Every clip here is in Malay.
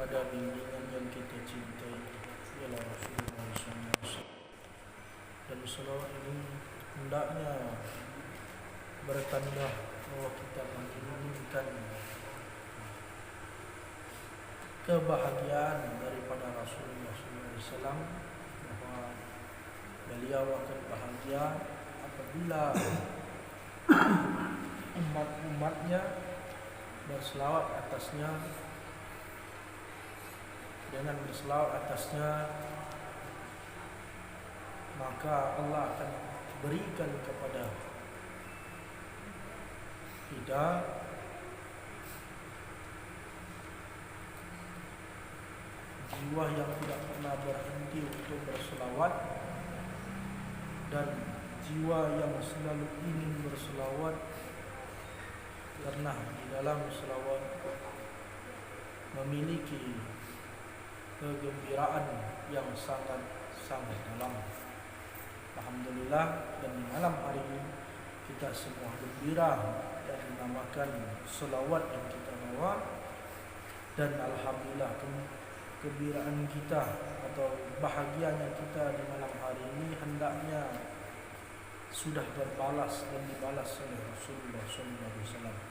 pada bimbingan yang kita cintai ialah Rasulullah SAW. Dan selawat ini hendaknya bertanda bahwa kita menginginkan kebahagiaan daripada Rasulullah SAW, bahwa beliau akan bahagia apabila umat-umatnya berselawat atasnya. Dengan berselawat atasnya, maka Allah akan berikan kepada kita jiwa yang tidak pernah berhenti untuk berselawat, dan jiwa yang selalu ingin berselawat, karena di dalam selawat memiliki kegembiraan yang sangat dalam. Alhamdulillah, dan di malam hari ini kita semua gembira dan dinamakan selawat yang kita bawa. Dan alhamdulillah, kegembiraan kita atau bahagianya kita di malam hari ini hendaknya sudah berbalas dan dibalas oleh Rasulullah SAW.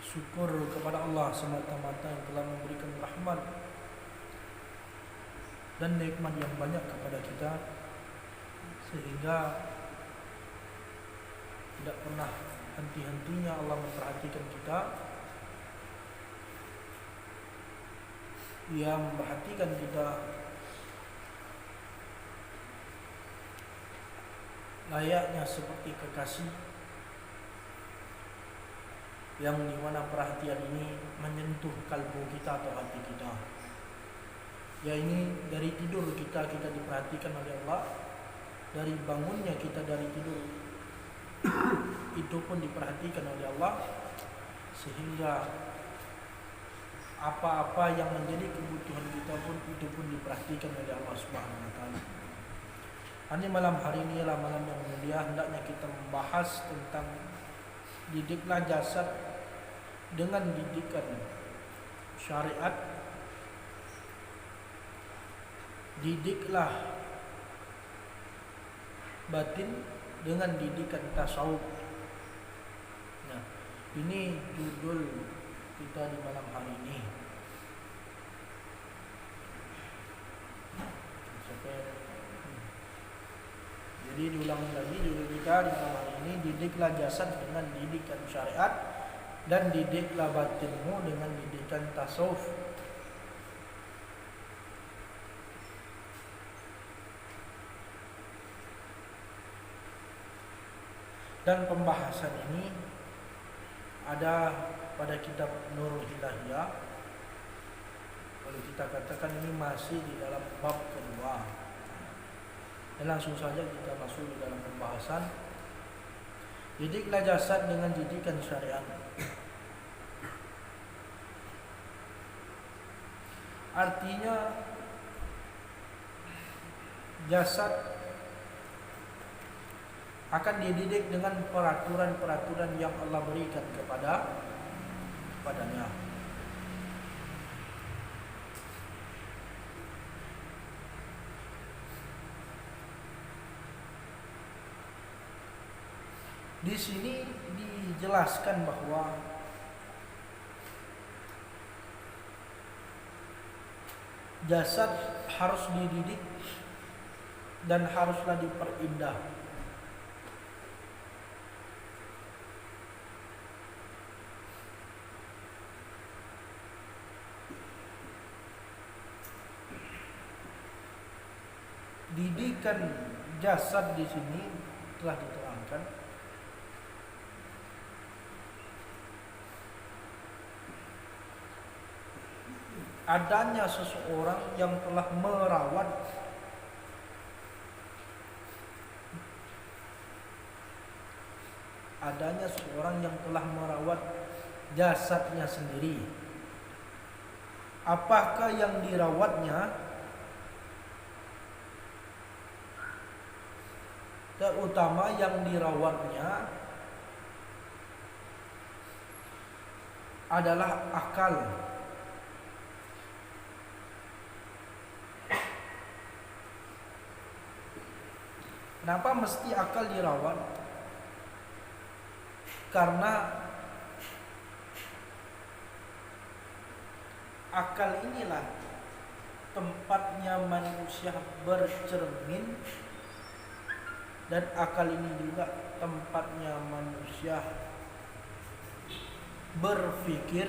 Syukur kepada Allah semata-mata yang telah memberikan rahmat dan nikmat yang banyak kepada kita, sehingga tidak pernah henti-hentinya Allah memperhatikan kita. Ia memperhatikan kita layaknya seperti kekasih, yang dimana perhatian ini menyentuh kalbu kita atau hati kita. Ya, ini dari tidur kita diperhatikan oleh Allah, dari bangunnya kita dari tidur itu pun diperhatikan oleh Allah, sehingga apa-apa yang menjadi kebutuhan kita pun itu pun diperhatikan oleh Allah Subhanahu wa taala. Hanya malam hari ini adalah malam yang mulia, hendaknya kita membahas tentang didiklah jasad dengan didikan syariat, didiklah batin dengan didikan tasawuf. Nah, ini judul kita di malam hari ini. Jadi diulang lagi judul kita di malam hari ini, didiklah jasad dengan didikan syariat, dan didiklah batinmu dengan didikan tasawuf. Dan pembahasan ini ada pada kitab Nurul Hidayah. Kalau kita katakan ini masih di dalam bab kedua. Dan langsung saja kita masuk di dalam pembahasan. Didiklah jasad dengan didikan syariat. Artinya jasad akan dididik dengan peraturan-peraturan yang Allah berikan kepadanya. Di sini dijelaskan bahwa jasad harus dididik dan haruslah diperindah. Didikan jasad di sini telah diterangkan adanya seseorang yang telah merawat jasadnya sendiri. Apakah yang dirawatnya? Terutama yang dirawatnya adalah akal. Kenapa mesti akal dirawat? Karena akal inilah tempatnya manusia bercermin, dan akal ini juga tempatnya manusia berpikir,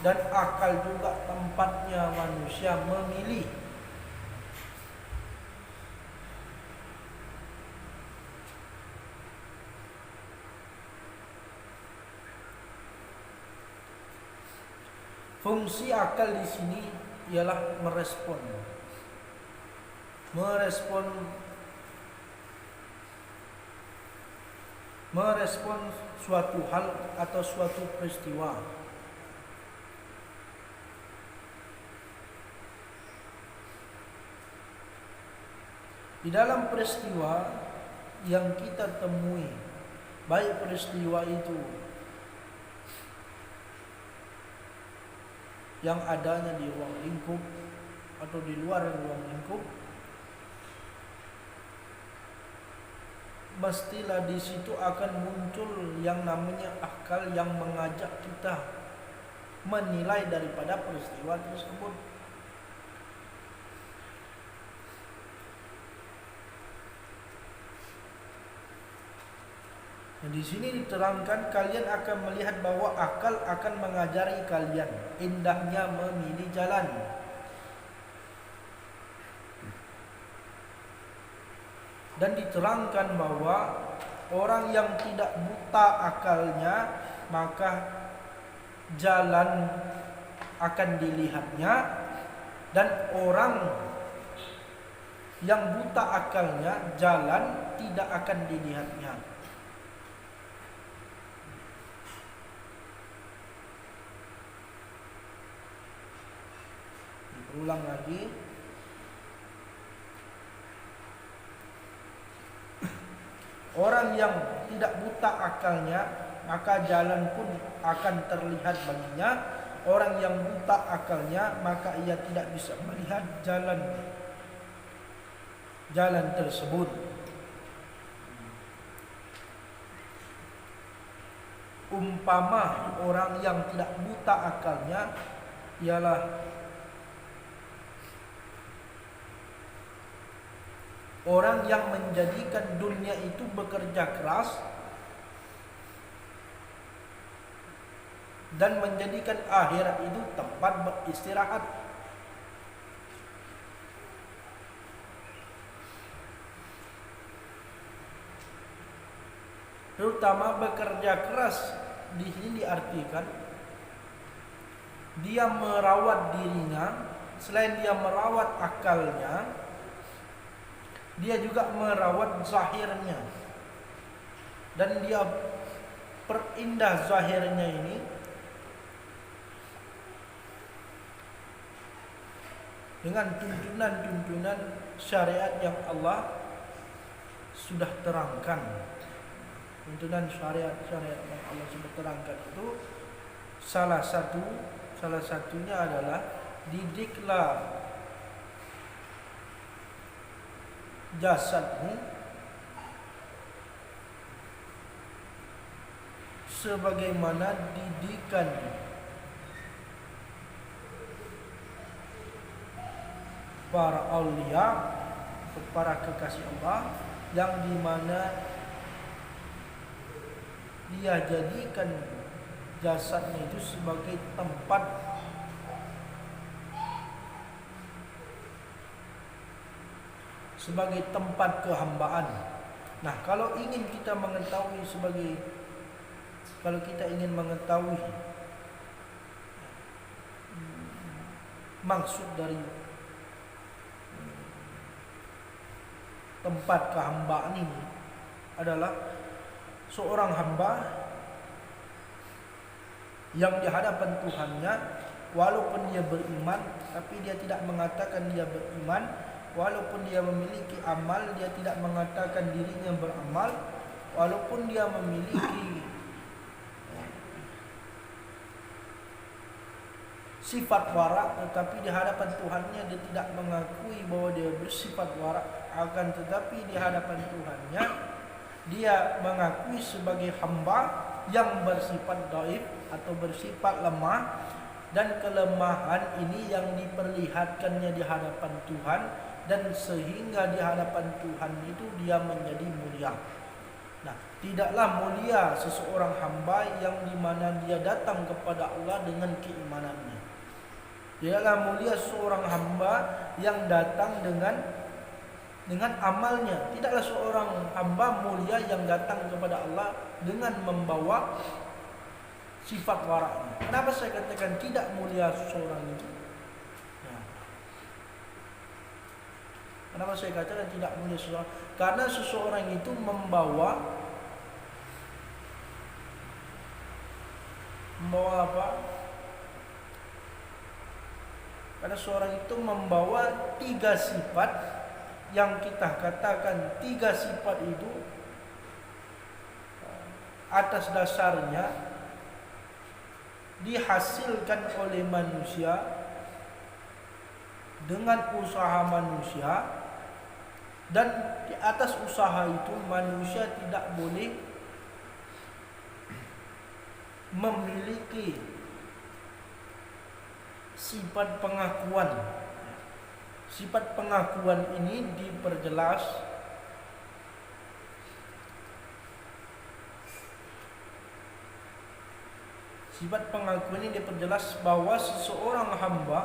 dan akal juga tempatnya manusia memilih. Fungsi akal di sini ialah merespon suatu hal atau suatu peristiwa. Di dalam peristiwa yang kita temui, baik peristiwa itu yang adanya di ruang lingkup atau di luar ruang lingkup, mestilah di situ akan muncul yang namanya akal yang mengajak kita menilai daripada peristiwa tersebut. Nah, di sini diterangkan kalian akan melihat bahwa akal akan mengajari kalian indahnya memilih jalan. Dan diterangkan bahwa orang yang tidak buta akalnya, maka jalan akan dilihatnya, dan orang yang buta akalnya, jalan tidak akan dilihatnya. Ulang lagi. Orang yang tidak buta akalnya, maka jalan pun akan terlihat baginya. Orang yang buta akalnya, maka ia tidak bisa melihat jalan tersebut. Umpama orang yang tidak buta akalnya ialah orang yang menjadikan dunia itu bekerja keras dan menjadikan akhirat itu tempat beristirahat. Terutama bekerja keras di sini diartikan dia merawat dirinya, selain dia merawat akalnya, dia juga merawat zahirnya, dan dia perindah zahirnya ini dengan tuntunan-tuntunan syariat yang Allah sudah terangkan. Tuntunan syariat yang Allah sudah terangkan itu salah satunya adalah didiklah jasadmu sebagaimana didikan para aulia, para kekasih Allah, yang dimana dia jadikan jasadnya itu sebagai tempat kehambaan. Nah, kalau kita ingin mengetahui maksud dari tempat kehambaan ini adalah seorang hamba yang di hadapan Tuhannya, walaupun dia beriman, tapi dia tidak mengatakan dia beriman. Walaupun dia memiliki amal, dia tidak mengatakan dirinya beramal. Walaupun dia memiliki sifat warak, tetapi di hadapan Tuhannya dia tidak mengakui bahwa dia bersifat warak. Akan tetapi di hadapan Tuhannya dia mengakui sebagai hamba yang bersifat dhaif atau bersifat lemah, dan kelemahan ini yang diperlihatkannya di hadapan Tuhan, dan sehingga di hadapan Tuhan itu dia menjadi mulia. Nah, tidaklah mulia seseorang hamba yang dimana dia datang kepada Allah dengan keimanannya. Tidaklah mulia seorang hamba yang datang dengan amalnya. Tidaklah seorang hamba mulia yang datang kepada Allah dengan membawa sifat waraknya. Kenapa saya katakan tidak mulia seseorang itu? Nah, kenapa saya katakan tidak mulia seseorang? Karena seseorang itu membawa apa? Karena seorang itu membawa 3 sifat yang kita katakan 3 sifat itu atas dasarnya dihasilkan oleh manusia dengan usaha manusia, dan di atas usaha itu manusia tidak boleh memiliki sifat pengakuan. Sifat pengakuan ini diperjelas bahwa seseorang hamba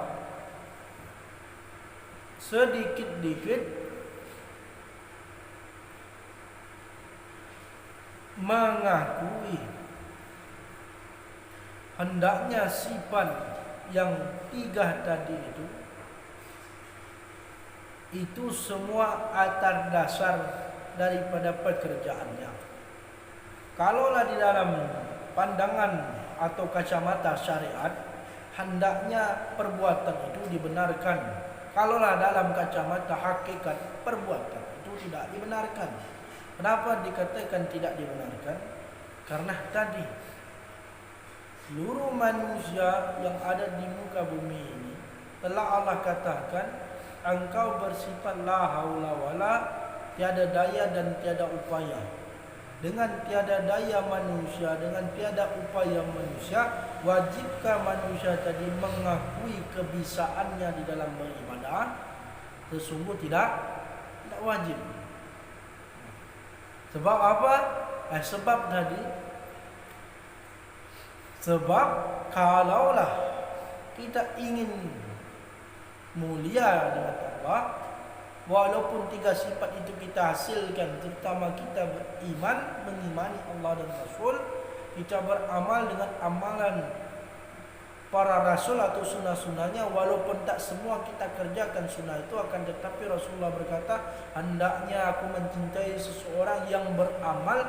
sedikit-dikit mengakui hendaknya sifat yang 3 tadi itu semua atas dasar daripada pekerjaannya. Kalaulah di dalam pandangan atau kacamata syariat, hendaknya perbuatan itu dibenarkan. Kalaulah dalam kacamata hakikat, perbuatan itu tidak dibenarkan. Kenapa dikatakan tidak dibenarkan? Karena tadi seluruh manusia yang ada di muka bumi ini telah Allah katakan, engkau bersifat la haula wala, tiada daya dan tiada upaya. Dengan tiada daya manusia, dengan tiada upaya manusia, wajibkah manusia tadi mengakui kebisaannya di dalam beribadah? Sesungguh tidak wajib. Sebab apa? Sebab kalaulah kita ingin mulia di mata Allah, walaupun 3 sifat itu kita hasilkan, terutama kita beriman, mengimani Allah dan Rasul, kita beramal dengan amalan para Rasul atau sunnah-sunnahnya, walaupun tak semua kita kerjakan sunnah itu, akan tetapi Rasulullah berkata, hendaknya aku mencintai seseorang yang beramal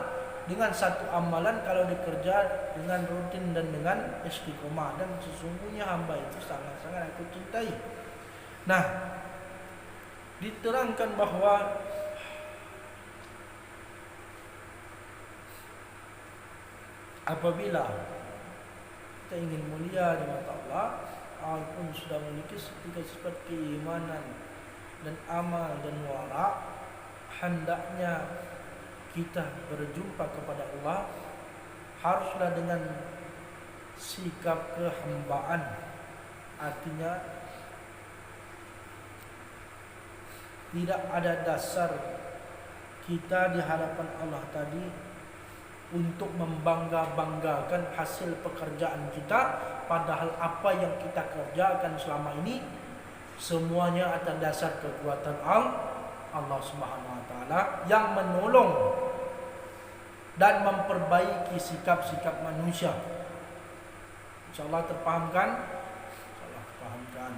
dengan satu amalan kalau dikerja dengan rutin dan dengan istiqomah, dan sesungguhnya hamba itu sangat-sangat aku cintai. Nah, diterangkan bahwa apabila kita ingin mulia di mata Allah, walaupun sudah memiliki 3 sifat keimanan dan amal dan wara, hendaknya kita berjumpa kepada Allah haruslah dengan sikap kehambaan. Artinya tidak ada dasar kita di hadapan Allah tadi untuk membangga-banggakan hasil pekerjaan kita, padahal apa yang kita kerjakan selama ini semuanya atas dasar kekuatan Allah Subhanahu wa taala yang menolong dan memperbaiki sikap-sikap manusia. Insyaallah terpahamkan? Insyaallah terpahamkan.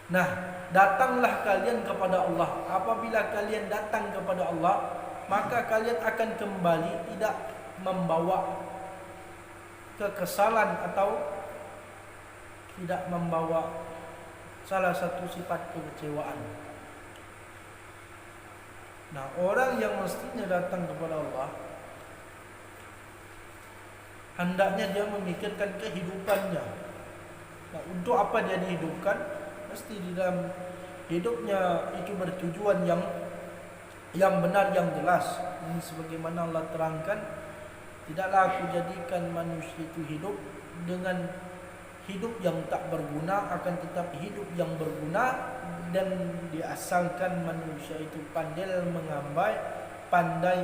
Nah, datanglah kalian kepada Allah. Apabila kalian datang kepada Allah, maka kalian akan kembali tidak membawa kekesalan atau tidak membawa salah satu sifat kekecewaan. Nah, orang yang mestinya datang kepada Allah, hendaknya dia memikirkan kehidupannya. Nah, untuk apa dia dihidupkan? Mesti di dalam hidupnya itu bertujuan yang benar, yang jelas. Ini sebagaimana Allah terangkan, tidaklah aku jadikan manusia itu hidup dengan hidup yang tak berguna, akan tetapi hidup yang berguna. Dan diasalkan manusia itu pandai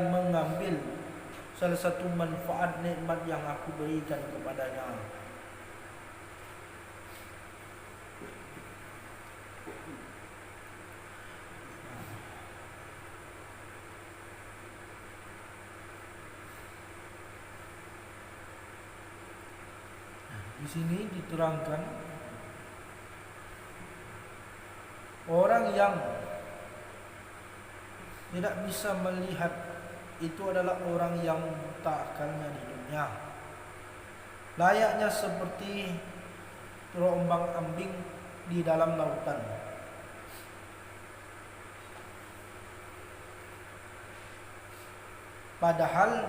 mengambil salah satu manfaat nikmat yang aku berikan kepadanya. Di sini diterangkan orang yang tidak bisa melihat itu adalah orang yang buta akalnya di dunia. Layaknya seperti terombang-ambing di dalam lautan. Padahal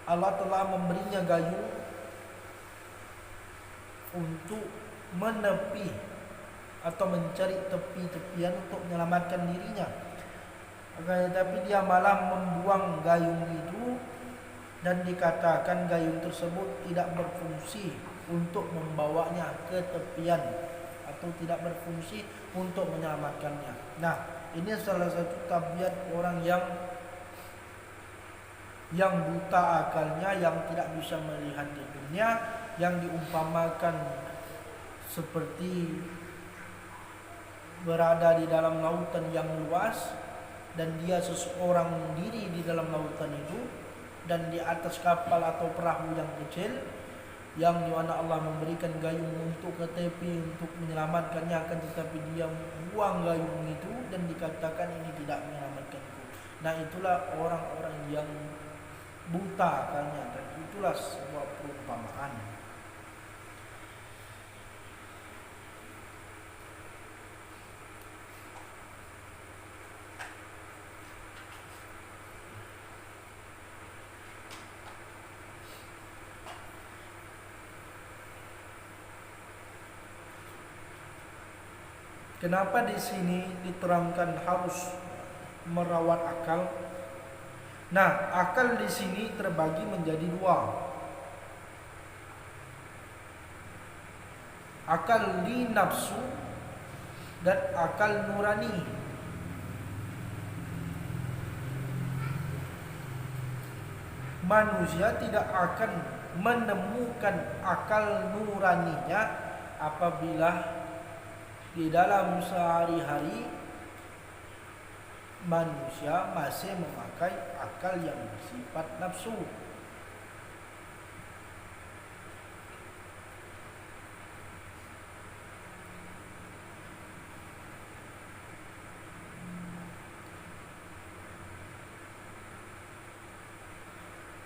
Allah telah memberinya gayung untuk menepi atau mencari tepi-tepian untuk menyelamatkan dirinya. Tetapi dia malah membuang gayung itu, dan dikatakan gayung tersebut tidak berfungsi untuk membawanya ke tepian atau tidak berfungsi untuk menyelamatkannya. Nah, ini salah satu tabiat orang yang buta akalnya, yang tidak bisa melihat di dunia, yang diumpamakan seperti berada di dalam lautan yang luas, dan dia seseorang diri di dalam lautan itu, dan di atas kapal atau perahu yang kecil, yang di mana Allah memberikan gayung untuk ke tepi untuk menyelamatkannya, akan tetapi dia buang gayung itu dan dikatakan ini tidak menyelamatkanku. Nah, itulah orang-orang yang buta akalnya, dan itulah sebuah perumpamaan. Kenapa di sini diterangkan harus merawat akal? Nah, akal di sini terbagi menjadi dua. Akal li nafsu dan akal nurani. Manusia tidak akan menemukan akal nuraninya apabila di dalam sehari-hari manusia masih memakai akal yang bersifat nafsu.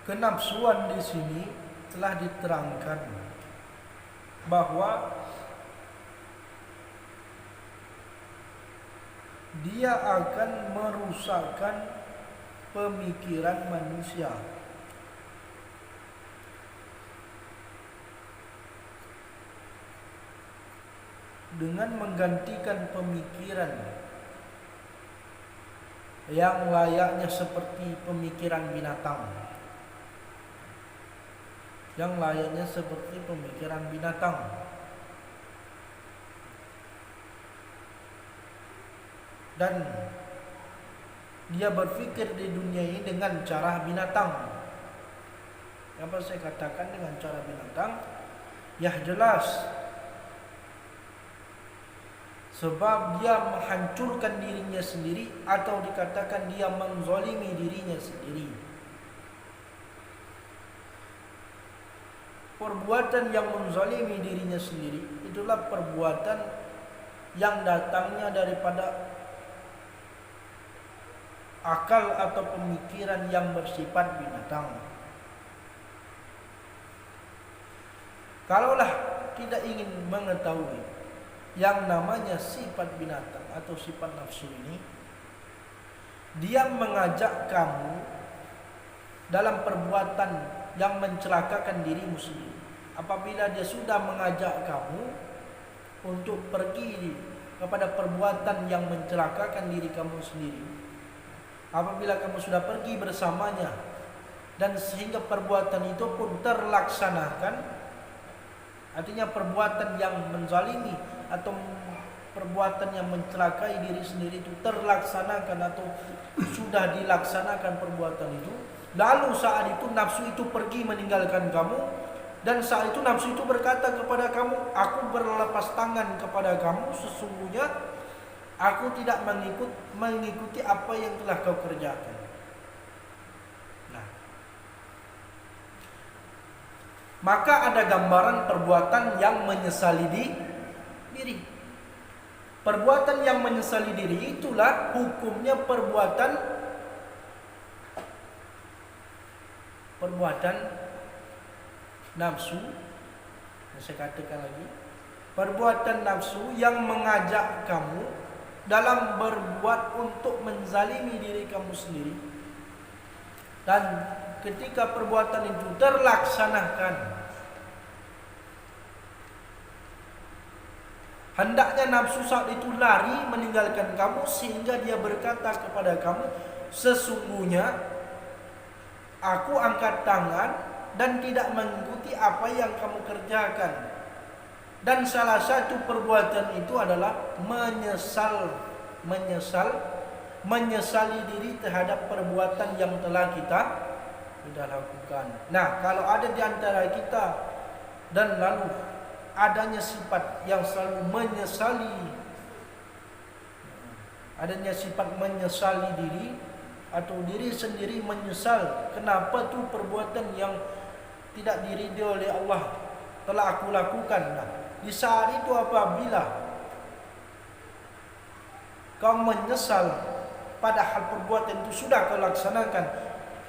Kenafsuan di sini telah diterangkan bahwa dia akan merusakkan pemikiran manusia. Dengan menggantikan pemikiran yang layaknya seperti pemikiran binatang. Dan dia berpikir di dunia ini dengan cara binatang. Apa saya katakan dengan cara binatang? Ya jelas, sebab dia menghancurkan dirinya sendiri, atau dikatakan dia menzalimi dirinya sendiri. Perbuatan yang menzalimi dirinya sendiri itulah perbuatan yang datangnya daripada akal atau pemikiran yang bersifat binatang. Kalaulah tidak ingin mengetahui yang namanya sifat binatang atau sifat nafsu ini, dia mengajak kamu dalam perbuatan yang mencelakakan dirimu sendiri. Apabila dia sudah mengajak kamu untuk pergi kepada perbuatan yang mencelakakan diri kamu sendiri, apabila kamu sudah pergi bersamanya dan sehingga perbuatan itu pun terlaksanakan, artinya perbuatan yang menzalimi atau perbuatan yang mencelakai diri sendiri itu terlaksanakan atau sudah dilaksanakan perbuatan itu, lalu saat itu nafsu itu pergi meninggalkan kamu, dan saat itu nafsu itu berkata kepada kamu, aku berlepas tangan kepada kamu, sesungguhnya aku tidak mengikuti apa yang telah kau kerjakan. Nah, maka ada gambaran perbuatan yang menyesali diri. Perbuatan yang menyesali diri itulah hukumnya perbuatan nafsu. Saya katakan lagi, perbuatan nafsu yang mengajak kamu dalam berbuat untuk menzalimi diri kamu sendiri, dan ketika perbuatan itu terlaksanakan, hendaknya nafsu saat itu lari meninggalkan kamu, sehingga dia berkata kepada kamu, sesungguhnya aku angkat tangan dan tidak mengikuti apa yang kamu kerjakan. Dan salah satu perbuatan itu adalah menyesali diri terhadap perbuatan yang telah kita lakukan. Nah, kalau ada di antara kita dan lalu adanya sifat yang selalu menyesali diri atau diri sendiri menyesal, kenapa tuh perbuatan yang tidak diridhai oleh Allah telah aku lakukan. Nah, di saat itu apabila kau menyesal padahal perbuatan itu sudah kau laksanakan,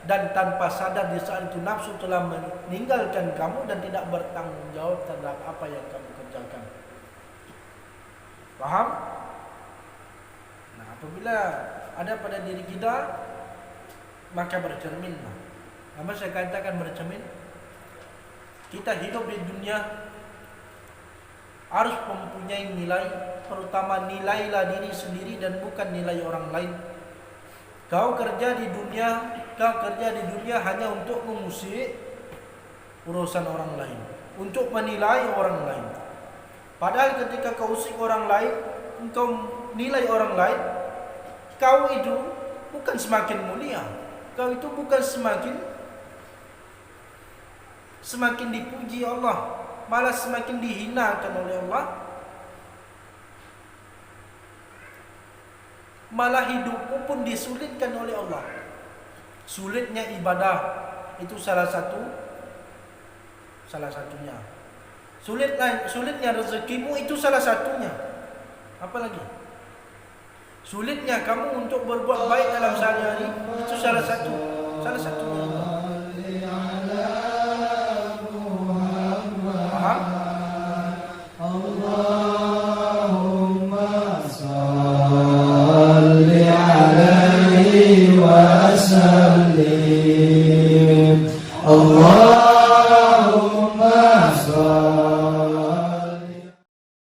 dan tanpa sadar di saat itu nafsu telah meninggalkan kamu dan tidak bertanggung jawab terhadap apa yang kamu kerjakan. Paham? Nah, apabila ada pada diri kita, maka bercerminlah. Apa saya katakan bercermin? Kita hidup di dunia harus mempunyai nilai, terutama nilailah diri sendiri dan bukan nilai orang lain. Kau kerja di dunia hanya untuk mengusik urusan orang lain, untuk menilai orang lain. Padahal ketika kau usik orang lain, engkau nilai orang lain, kau itu bukan semakin mulia, kau itu bukan semakin dipuji Allah, malah semakin dihinakan oleh Allah. Malah hidupmu pun disulitkan oleh Allah. Sulitnya ibadah itu salah satunya. Sulitnya rezekimu itu salah satunya. Apalagi? Sulitnya kamu untuk berbuat baik dalam sehari-hari itu salah satunya. Paham? Allahumma salli